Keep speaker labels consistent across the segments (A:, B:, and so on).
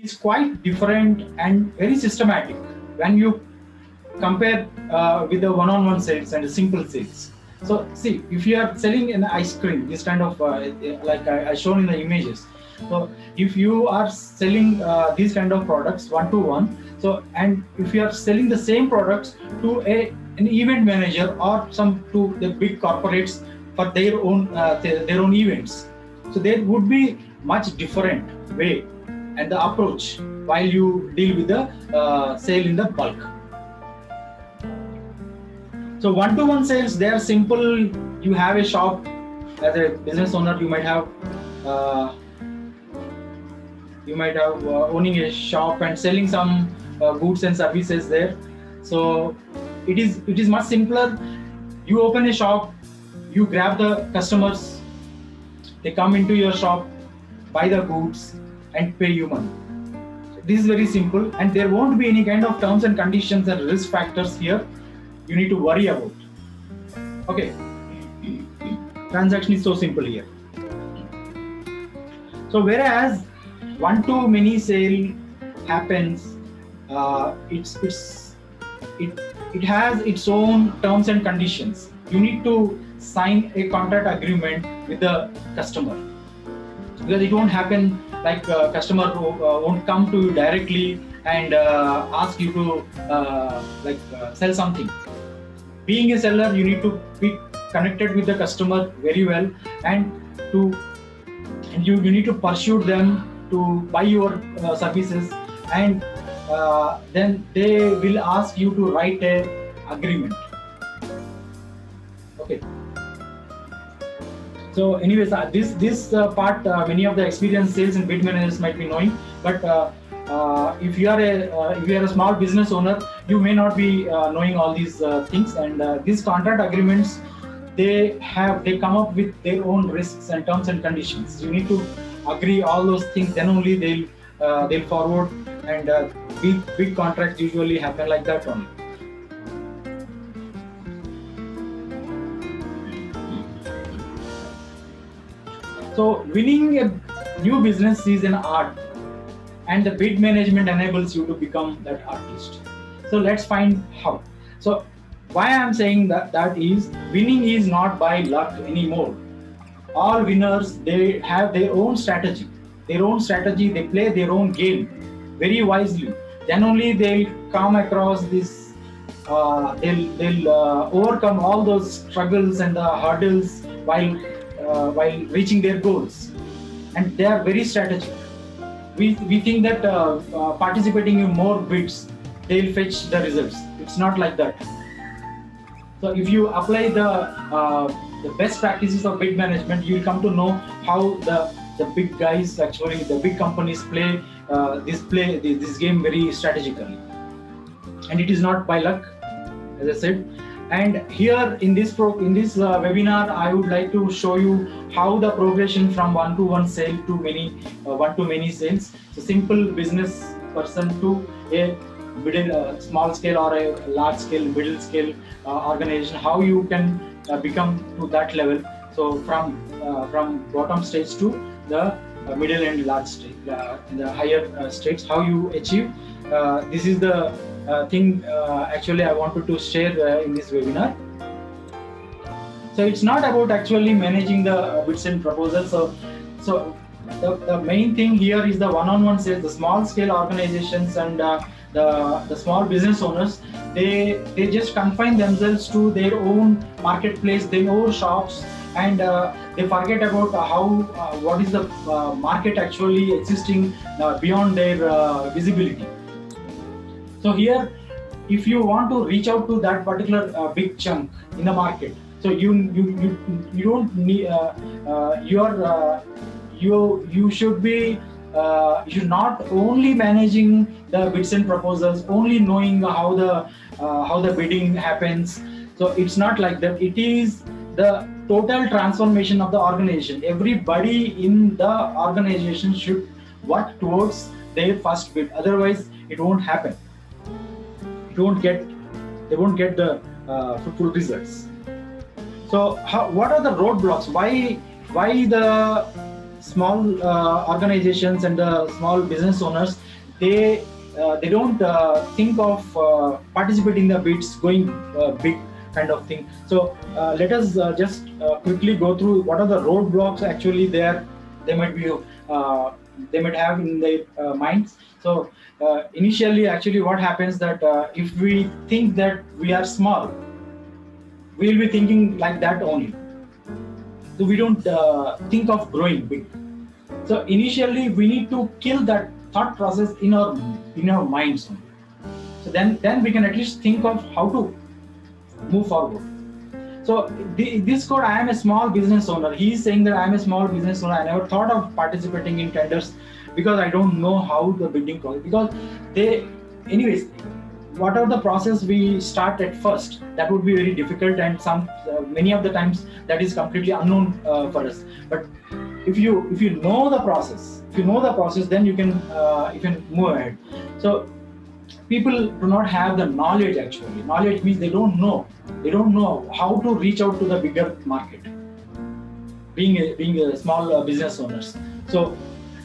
A: is quite different and very systematic when you compare with the one-on-one sales and the simple sales. So see, if you are selling an ice cream, this kind of like I shown in the images. So if you are selling these kind of products one-to-one, so and if you are selling the same products to an event manager or some to the big corporates for their own events, so there would be much different way and the approach while you deal with the sale in the bulk. So one-to-one sales, they are simple. You have a shop as a business owner. You might have owning a shop and selling some goods and services there. So it is much simpler. You open a shop, you grab the customers, they come into your shop, buy the goods and pay you money. This is very simple, and there won't be any kind of terms and conditions and risk factors here you need to worry about. Okay, transaction is so simple here. So whereas one-to-many sale happens, it has its own terms and conditions. You need to sign a contract agreement with the customer, because it won't happen like customer won't come to you directly and ask you to sell something. Being a seller, you need to be connected with the customer very well, and you need to pursue them to buy your services, and then they will ask you to write an agreement. Okay. So anyways, this part many of the experienced sales and bid managers might be knowing, but if you are a small business owner, you may not be knowing all these things. And these contract agreements, they come up with their own risks and terms and conditions. You need to agree all those things, then only they'll forward, and big contracts usually happen like that only. So winning a new business is an art, and the bid management enables you to become that artist. So let's find how. So why I'm saying that is, winning is not by luck anymore. All winners, they have their own strategy. They play their own game very wisely. Then only they'll come across this. They'll overcome all those struggles and the hurdles while reaching their goals, and they are very strategic. We think that participating in more bids, they'll fetch the results. It's not like that. So if you apply the best practices of bid management, you'll come to know how the big guys, actually the big companies play this game very strategically, and it is not by luck, as I said. And here in this webinar, I would like to show you how the progression from one-to-one sale to one-to-many sales. So simple business person to a middle, small scale or a large scale, middle scale organization. How you can become to that level. So from bottom stage to the middle and large stage, the higher states. How you achieve. This is the thing actually I wanted to share in this webinar. So it's not about actually managing the bids and proposals. So the main thing here is the one-on-one sales. The small scale organizations and the small business owners, they just confine themselves to their own marketplace, their own shops, and they forget about what is the market actually existing beyond their visibility. So here, if you want to reach out to that particular big chunk in the market, so you don't need you should not only managing the bids and proposals, only knowing how the bidding happens. So it's not like that. It is the total transformation of the organization. Everybody in the organization should work towards their first bid. Otherwise, it won't happen. They won't get the fruitful results. So what are the roadblocks? Why the small organizations and the small business owners, they don't think of participating in the bids, going big kind of thing. So let us just quickly go through what are the roadblocks actually there they might be they might have in their minds. So initially, actually, what happens that if we think that we are small, we will be thinking like that only. So we don't think of growing big. So initially, we need to kill that thought process in our minds only. So then we can at least think of how to move forward. So this code, I am a small business owner. He is saying that I am a small business owner. I never thought of participating in tenders because I don't know how the bidding process. Because anyways, whatever the process we start at first, that would be very difficult, and many of the times that is completely unknown for us. But if you know the process, then you can move ahead. So people do not have the knowledge. Actually, knowledge means they don't know how to reach out to the bigger market, being a small business owners. So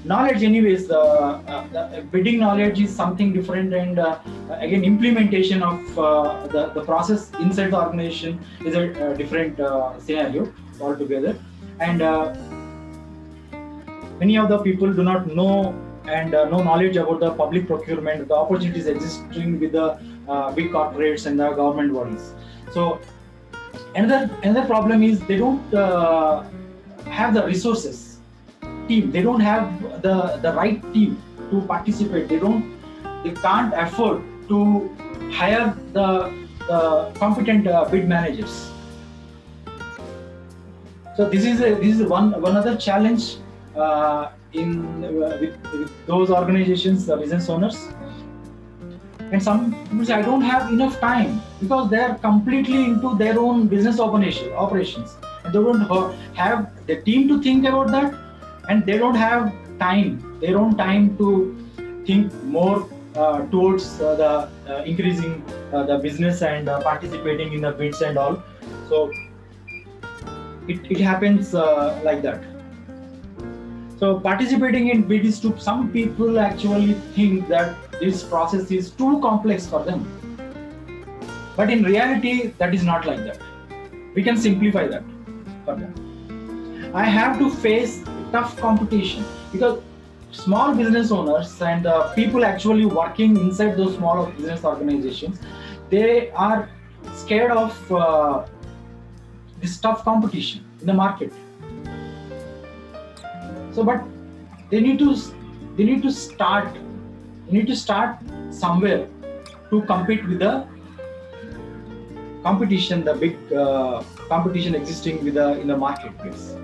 A: knowledge, anyways, the bidding knowledge is something different, and again, implementation of the process inside the organization is a different scenario altogether. And many of the people do not know and no knowledge about the public procurement, the opportunities existing with the big corporates and the government bodies. So another problem is they don't have the resources team. They don't have the right team to participate. They can't afford to hire the competent bid managers. So this is one other challenge with those organizations, the business owners. And some people say, I don't have enough time, because they are completely into their own business operations, and they don't have the team to think about that, and they don't have their own time to think more towards the increasing the business and participating in the bids and all. So it happens like that. So participating in bid is to some people actually think that this process is too complex for them. But in reality, that is not like that. We can simplify that for them. I have to face tough competition, because small business owners and people actually working inside those small business organizations, they are scared of this tough competition in the market. So, but they need to start somewhere to compete with the competition, the big competition existing in the marketplace.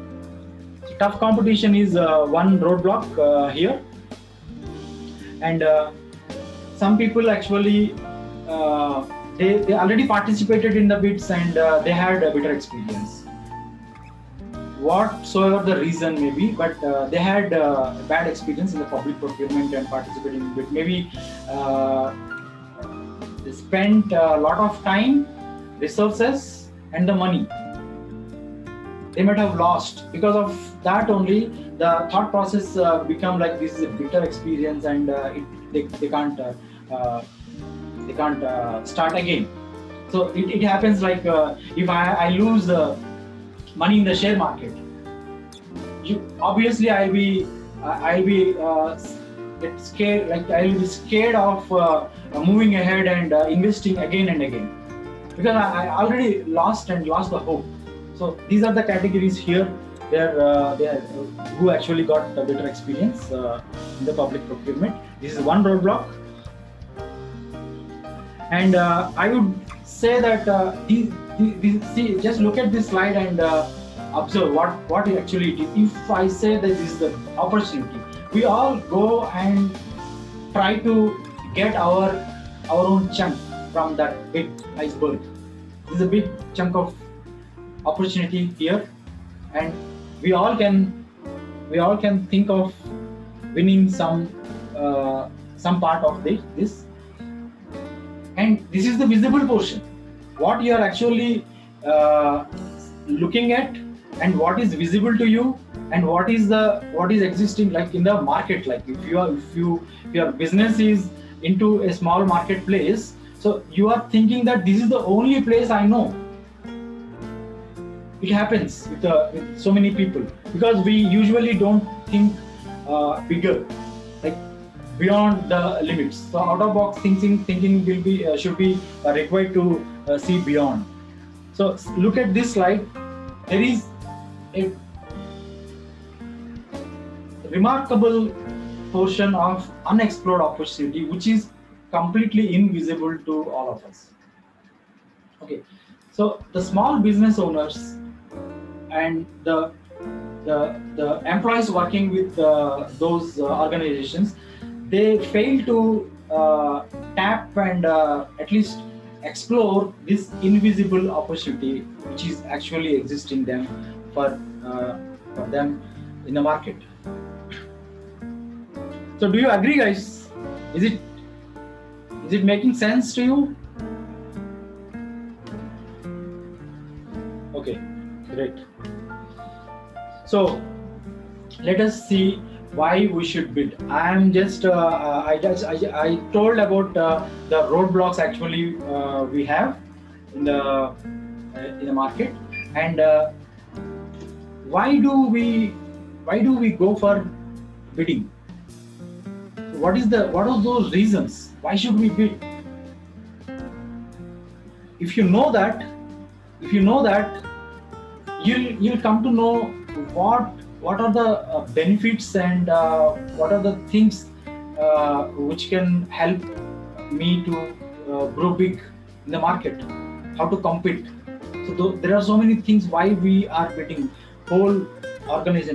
A: So tough competition is one roadblock here, and some people actually they already participated in the bids and they had a better experience. Whatsoever the reason may be, but they had bad experience in the public procurement and participating in it. Maybe they spent a lot of time, resources, and the money. They might have lost. Because of that only, the thought process become like this is a bitter experience, and they can't start again. So it happens like if I lose money in the share market, obviously I'll be scared. Like I'll be scared of moving ahead and investing again and again, because I already lost the hope. So these are the categories here who actually got a better experience in the public procurement. This is one roadblock, and I would say that see, just look at this slide and observe what actually it is. If I say that this is the opportunity, we all go and try to get our own chunk from that big iceberg. This is a big chunk of opportunity here, and we all can think of winning some part of this. And this is the visible portion. What you are actually looking at, and what is visible to you, and what is existing like in the market. Like if your business is into a small marketplace, so you are thinking that this is the only place I know. It happens with so many people, because we usually don't think bigger, like beyond the limits. So out of box thinking will be should be required to see beyond. So look at this slide. There is a remarkable portion of unexplored opportunity which is completely invisible to all of us. Okay, so the small business owners and the employees working with those organizations, they fail to tap and at least explore this invisible opportunity which is actually existing them for them in the market. So do you agree, guys? Is it making sense to you? Okay, great. So let us see why we should bid. I am just I told about the roadblocks actually we have in the market, and why do we go for bidding? What are those reasons? Why should we bid? If you know that, you'll come to know what are the benefits and what are the things which can help me to grow big in the market, how to compete. So there are so many things why we are bidding. Whole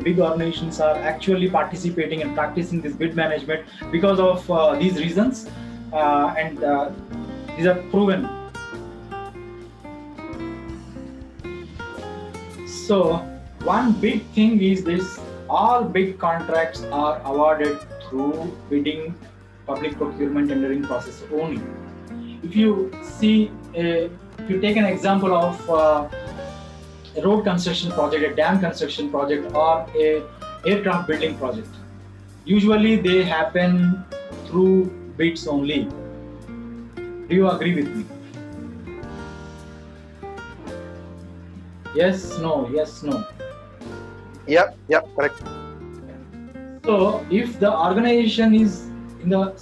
A: big organizations are actually participating and practicing this bid management because of these reasons, and these are proven. So one big thing is this: all big contracts are awarded through bidding, public procurement tendering process only. If you see, if you take an example of a road construction project, a dam construction project, or a aircraft building project, usually they happen through bids only. Do you agree with me? Yes, no, yes, no.
B: Yep, correct.
A: So if the organization is in the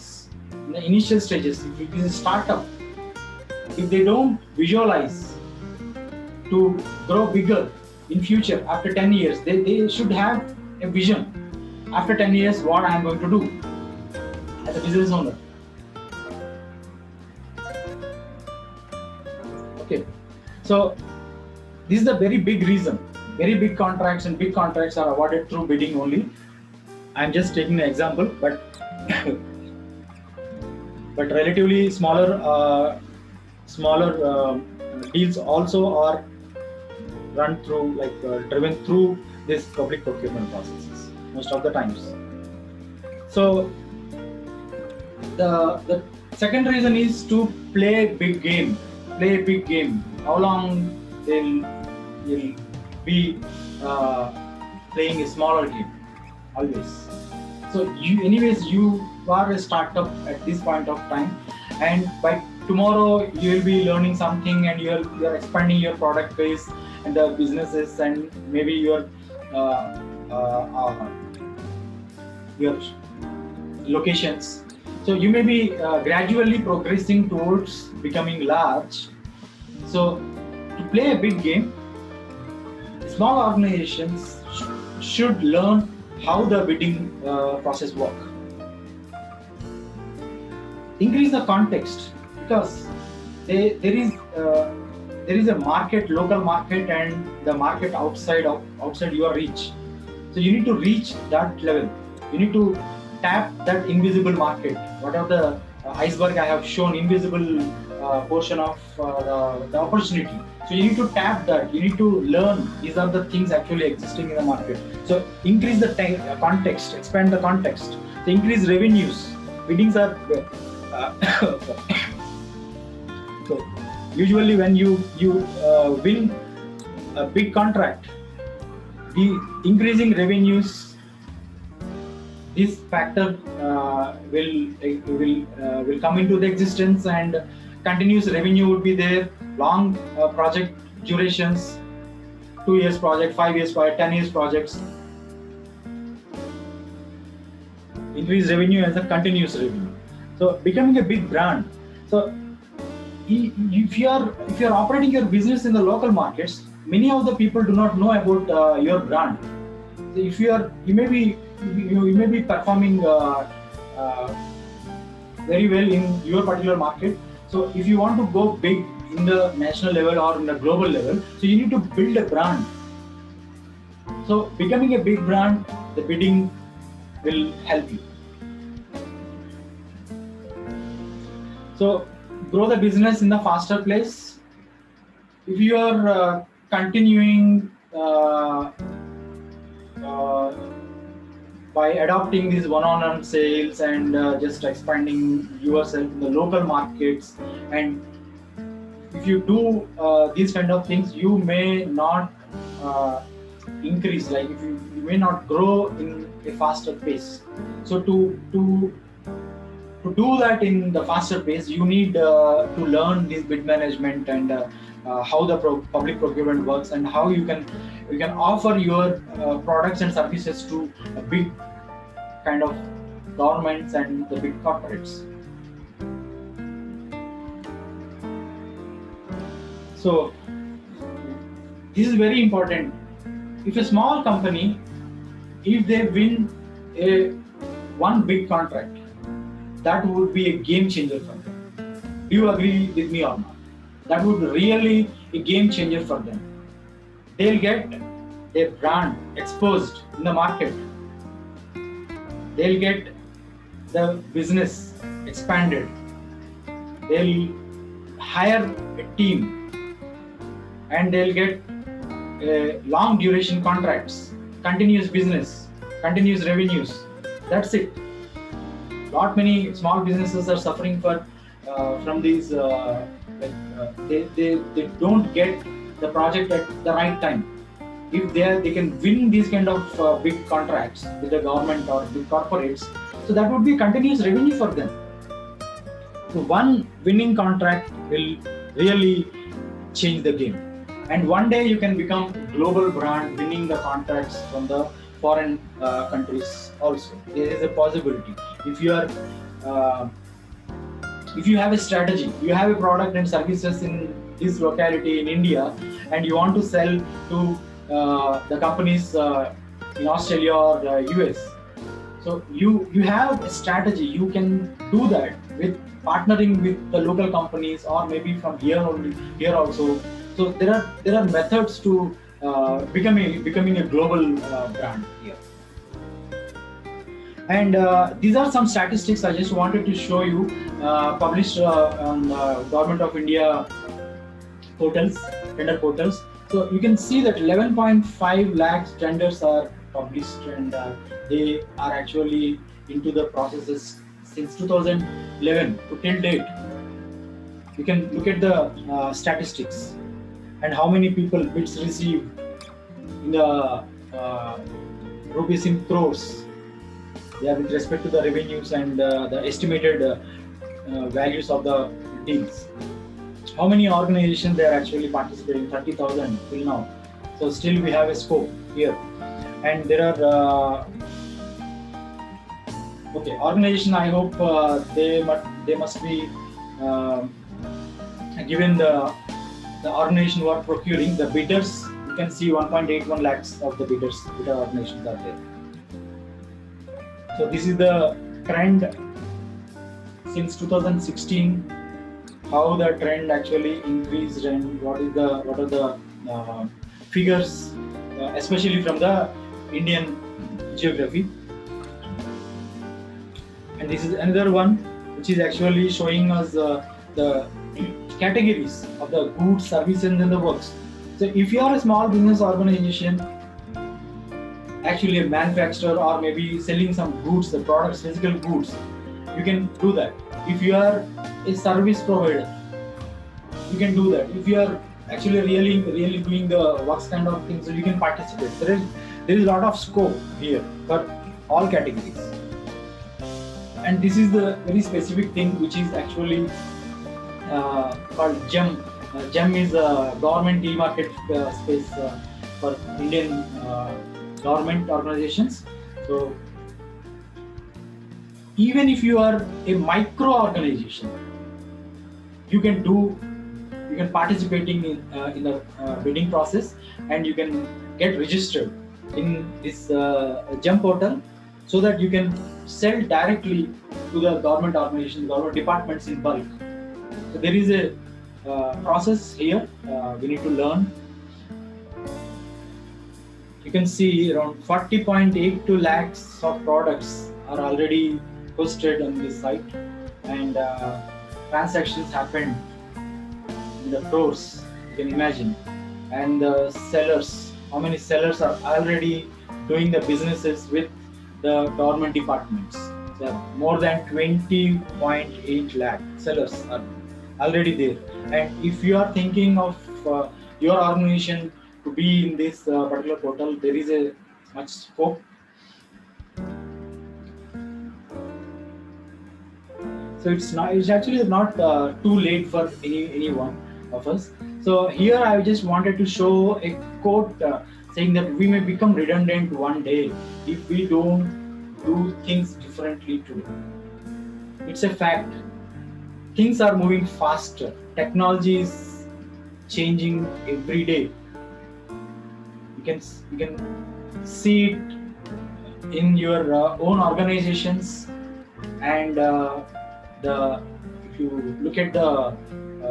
A: initial stages, if it is a startup, if they don't visualize to grow bigger in future after 10 years, they should have a vision. After 10 years, what I am going to do as a business owner. Okay, so this is the very big reason. Very big contracts and big contracts are awarded through bidding only. I'm just taking an example, but relatively smaller deals also are run through, driven through this public procurement processes most of the times. So the second reason is to play a big game. How long you'll be playing a smaller game always. So you are a startup at this point of time, and by tomorrow you will be learning something, and you're expanding your product base and the businesses, and maybe your locations. So you may be gradually progressing towards becoming large. So to play a big game, small organizations should learn how the bidding process works. Increase the context, because there is a market, local market, and the market outside your reach. So you need to reach that level. You need to tap that invisible market. What are the iceberg I have shown, invisible portion of the opportunity. So you need to tap that. You need to learn these are the things actually existing in the market. So increase the context, expand the context. So increase revenues. Biddings are so usually when you win a big contract, the increasing revenues, this factor will come into the existence, and continuous revenue would be there. Long project durations, 2 years project, 5 years project, 10 years projects. Increase revenue as a continuous revenue. So becoming a big brand. So if you are operating your business in the local markets, many of the people do not know about your brand. So if you may be performing very well in your particular market. So if you want to go big in the national level or in the global level, so you need to build a brand. So becoming a big brand, the bidding will help you. So grow the business in the faster place. If you are continuing by adopting these one-on-one sales and just expanding yourself in the local markets, and if you do these kind of things, you may not increase, like if you may not grow in a faster pace. So to do that in the faster pace, you need to learn this bid management and how the public procurement works, and how you can offer your products and services to a big kind of governments and the big corporates. So this is very important. If a small company, if they win one big contract, that would be a game changer for them. Do you agree with me or not? That would really be a game changer for them. They'll get their brand exposed in the market. They'll get the business expanded. They'll hire a team, and they'll get long duration contracts, continuous business, continuous revenues. That's it. Not many small businesses are suffering from these. They don't get the project at the right time. If they can win these kind of big contracts with the government or big corporates, so that would be continuous revenue for them. So one winning contract will really change the game, and one day you can become global brand, winning the contracts from the foreign countries also. There is a possibility. If you have a strategy, you have a product and services in this locality in India, and you want to sell to the companies in Australia or US. So you have a strategy. You can do that with partnering with the local companies, or maybe from here also. So there are methods to becoming a global brand here. And these are some statistics I just wanted to show you, published on Government of India portals, tender portals. So you can see that 11.5 lakhs tenders are published, and they are actually into the processes since 2011 to till date. You can look at the statistics and how many people bids receive in the rupees in crores. They are with respect to the revenues and the estimated values of the deals. How many organizations they are actually participating? 30,000 till now. So still we have a scope here, and there are organization. I hope they must be given the organization who are procuring the bidders. You can see 1.81 lakhs of the bidder organizations are there. So this is the trend since 2016. How the trend actually increased, and what are the figures, especially from the Indian geography. And this is another one which is actually showing us the categories of the goods, services, and the works. So if you are a small business organization, actually a manufacturer, or maybe selling some goods, the products, physical goods, you can do that. If you are a service provider, you can do that. If you are actually really doing the works kind of things, so you can participate. there is a lot of scope here for all categories. And this is the very specific thing which is actually called GEM. GEM is a government e-market space for Indian government organizations. So even if you are a micro organization, you can participating in the bidding process, and you can get registered in this GEM portal, so that you can sell directly to the government organizations, government departments in bulk. So there is a process here we need to learn. You can see around 40.82 lakhs of products are already posted on this site, and transactions happened in the crores, you can imagine. And the sellers, how many sellers are already doing the businesses with the government departments? So more than 20.8 lakh sellers are already there. And if you are thinking of your organization to be in this particular portal, there is a much scope. So it's actually not too late for any one of us. So here I just wanted to show a quote saying that we may become redundant one day if we don't do things differently today. It's a fact. Things are moving faster. Technology is changing every day. You can see it in your own organizations, and if you look at the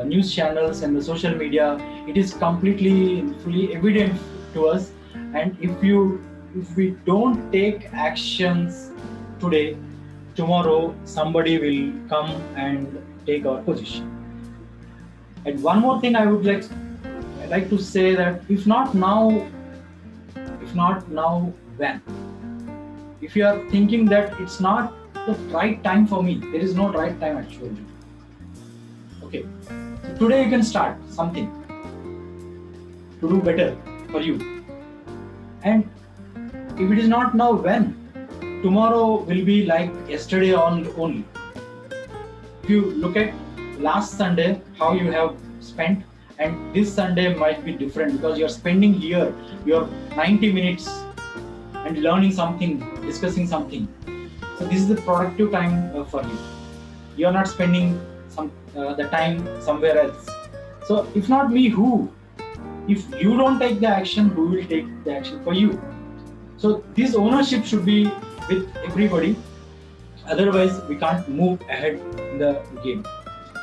A: news channels and the social media, it is completely fully evident to us. And if we don't take actions today, tomorrow somebody will come and take our position. And one more thing I would like to say, that if not now, when? If you are thinking that it's not the right time for me, there is no right time actually. Okay, so today you can start something to do better for you. And if it is not now, when? Tomorrow will be like yesterday only. If you look at last Sunday, how you have spent, and this Sunday might be different, because you're spending here your 90 minutes and learning something, discussing something. So this is the productive time for you. You're not spending the time somewhere else. So if not me, who? If you don't take the action, who will take the action for you? So this ownership should be with everybody. Otherwise, we can't move ahead in the game.